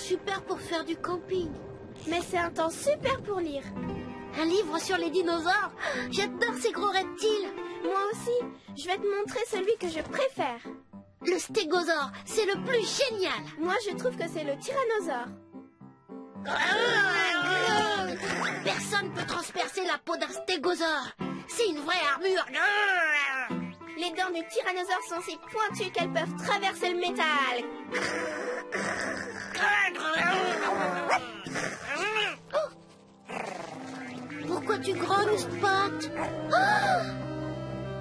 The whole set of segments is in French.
super pour faire du camping. Mais c'est un temps super pour lire. Un livre sur les dinosaures. J'adore ces gros reptiles. Moi aussi, je vais te montrer celui que je préfère. Le stégosaure, c'est le plus génial. Moi, je trouve que c'est le tyrannosaure. Personne ne peut transpercer la peau d'un stégosaure. C'est une vraie armure. Les dents du tyrannosaure sont si pointues qu'elles peuvent traverser le métal. Pourquoi tu grognes, Spot?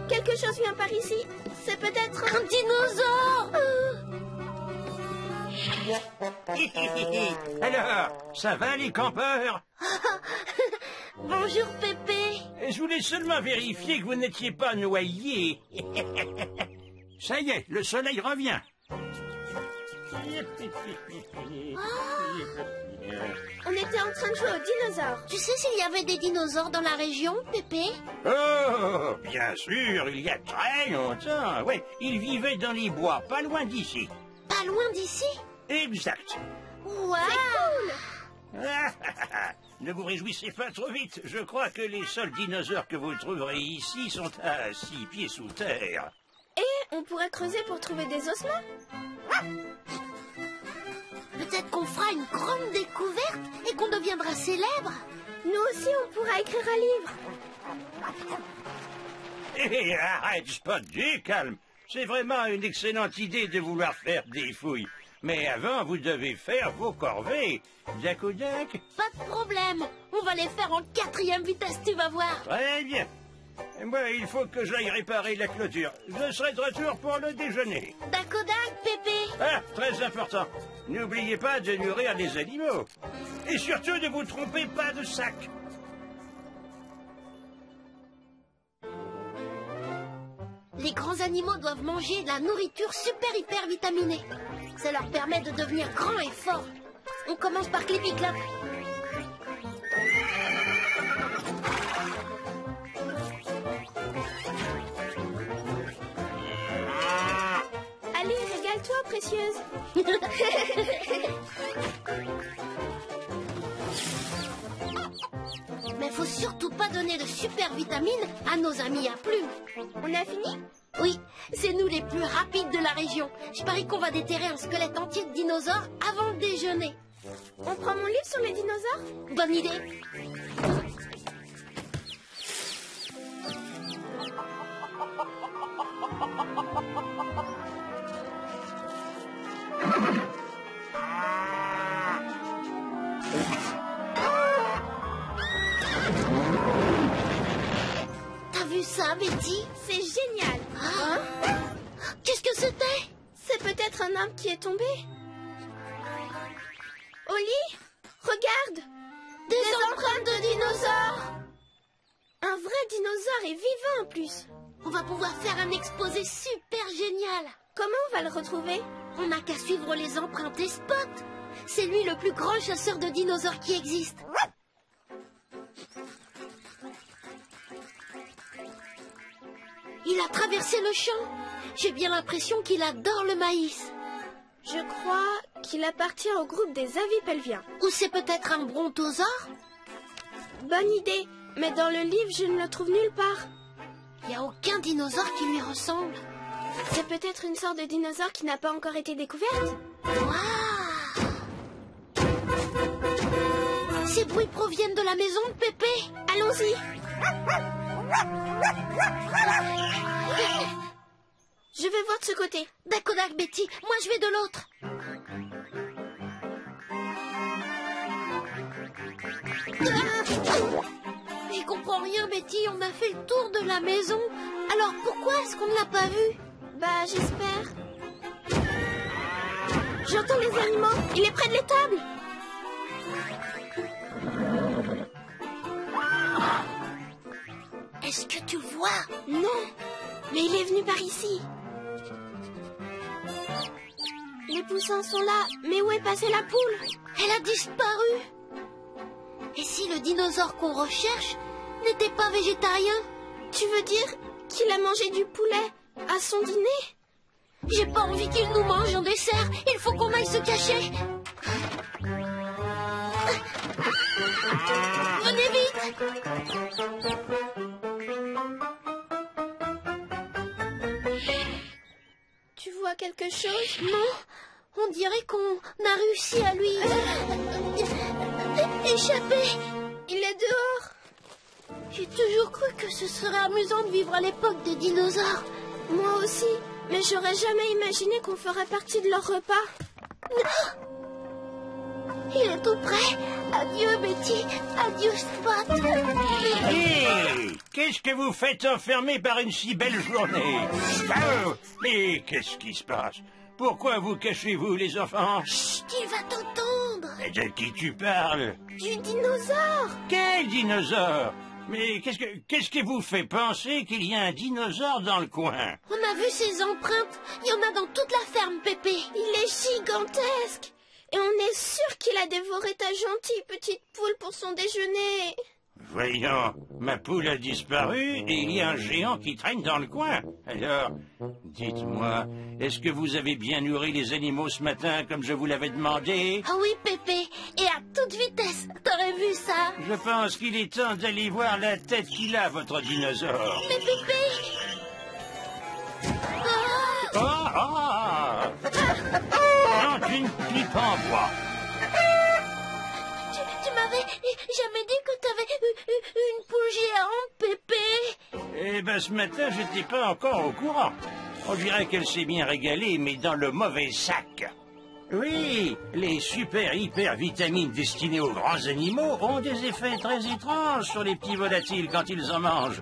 Quelque chose vient par ici. C'est peut-être Un dinosaure. Alors, ça va les campeurs? Bonjour, Pépé. Je voulais seulement vérifier que vous n'étiez pas noyés. Ça y est, le soleil revient. On était en train de jouer aux dinosaures. Tu sais s'il y avait des dinosaures dans la région, Pépé? Oh, bien sûr, il y a très longtemps. Oui, ils vivaient dans les bois, pas loin d'ici. Pas loin d'ici? Exact. Waouh! Cool. Ne vous réjouissez pas trop vite. Je crois que les seuls dinosaures que vous trouverez ici sont à 6 pieds sous terre. Et on pourrait creuser pour trouver des ossements. Peut-être qu'on fera une grande découverte et qu'on deviendra célèbre. Nous aussi, on pourra écrire un livre. Hé, arrête, Spot, du calme. C'est vraiment une excellente idée de vouloir faire des fouilles. Mais avant, vous devez faire vos corvées. Dakodak? Pas de problème. On va les faire en 4e vitesse, tu vas voir. Très bien. Moi, il faut que j'aille réparer la clôture. Je serai de retour pour le déjeuner. Dakodak, Pépé. Ah, très important. N'oubliez pas de nourrir les animaux. Et surtout, ne vous trompez pas de sac. Les grands animaux doivent manger de la nourriture super hyper vitaminée. Ça leur permet de devenir grands et forts. On commence par Clippy Clop. Allez, régale-toi, précieuse. Mais faut surtout pas donner de super vitamines à nos amis à plumes. On a fini? Oui, c'est nous les plus rapides de la région. Je parie qu'on va déterrer un squelette entier de dinosaures avant le déjeuner. On prend mon livre sur les dinosaures? Bonne idée. T'as vu ça, Betty? C'est génial. Hein? Qu'est-ce que c'était? C'est peut-être un arbre qui est tombé. Oli, regarde. Des empreintes de dinosaures. Un vrai dinosaure est vivant en plus. On va pouvoir faire un exposé super génial. Comment on va le retrouver? On n'a qu'à suivre les empreintes et Spot. C'est lui le plus grand chasseur de dinosaures qui existe. Il a traversé le champ. J'ai bien l'impression qu'il adore le maïs. Je crois qu'il appartient au groupe des avipelviens. Ou c'est peut-être un brontosaure? Bonne idée, mais dans le livre, je ne le trouve nulle part. Il n'y a aucun dinosaure qui lui ressemble. C'est peut-être une sorte de dinosaure qui n'a pas encore été découverte. Waouh! Ces bruits proviennent de la maison de Pépé. Allons-y. Je vais voir de ce côté. Dakodak, Betty, moi je vais de l'autre. Je comprends rien, Betty, on a fait le tour de la maison. Alors pourquoi est-ce qu'on ne l'a pas vu? Bah, j'espère. J'entends les animaux. Il est près de l'étable. Est-ce que tu vois? Non, mais il est venu par ici. Les poussins sont là, mais où est passée la poule? Elle a disparu. Et si le dinosaure qu'on recherche n'était pas végétarien? Tu veux dire qu'il a mangé du poulet à son dîner? J'ai pas envie qu'il nous mange en dessert. Il faut qu'on aille se cacher. Tu vois quelque chose? Non, on dirait qu'on a réussi à lui échapper. Il est dehors. J'ai toujours cru que ce serait amusant de vivre à l'époque des dinosaures. Moi aussi, mais j'aurais jamais imaginé qu'on ferait partie de leur repas. Il est tout près. Adieu, Betty. Adieu, Spot. Hé! Qu'est-ce que vous faites enfermer par une si belle journée? Oh, mais qu'est-ce qui se passe? Pourquoi vous cachez-vous, les enfants? Chut, il va t'entendre. Mais de qui tu parles? Du dinosaure! Quel dinosaure? Mais qu'est-ce qui vous fait penser qu'il y a un dinosaure dans le coin? On a vu ses empreintes. Il y en a dans toute la ferme, Pépé. Il est gigantesque! Et on est sûr qu'il a dévoré ta gentille petite poule pour son déjeuner. Voyons, ma poule a disparu et il y a un géant qui traîne dans le coin. Alors, dites-moi, est-ce que vous avez bien nourri les animaux ce matin comme je vous l'avais demandé? Ah oui, Pépé. Et à toute vitesse. T'aurais vu ça? Je pense qu'il est temps d'aller voir la tête qu'il a, votre dinosaure. Mais Pépé... Non, tu ne plies pas en bois. Tu m'avais jamais dit que t'avais une poule géante, Pépé. Eh ben, ce matin, j'étais pas encore au courant. On dirait qu'elle s'est bien régalée, mais dans le mauvais sac. Oui, les super vitamines destinées aux grands animaux ont des effets très étranges sur les petits volatiles quand ils en mangent.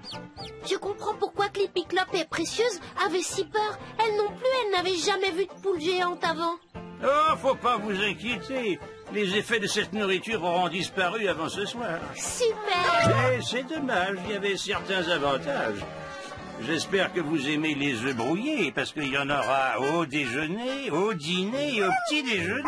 Je comprends pourquoi Clippy Clop et Précieuse avaient si peur. Elle non plus, elle n'avait jamais vu de poule géante avant. Oh, faut pas vous inquiéter. Les effets de cette nourriture auront disparu avant ce soir. Super. Mais c'est dommage, il y avait certains avantages. J'espère que vous aimez les œufs brouillés, parce qu'il y en aura au déjeuner, au dîner et au petit déjeuner.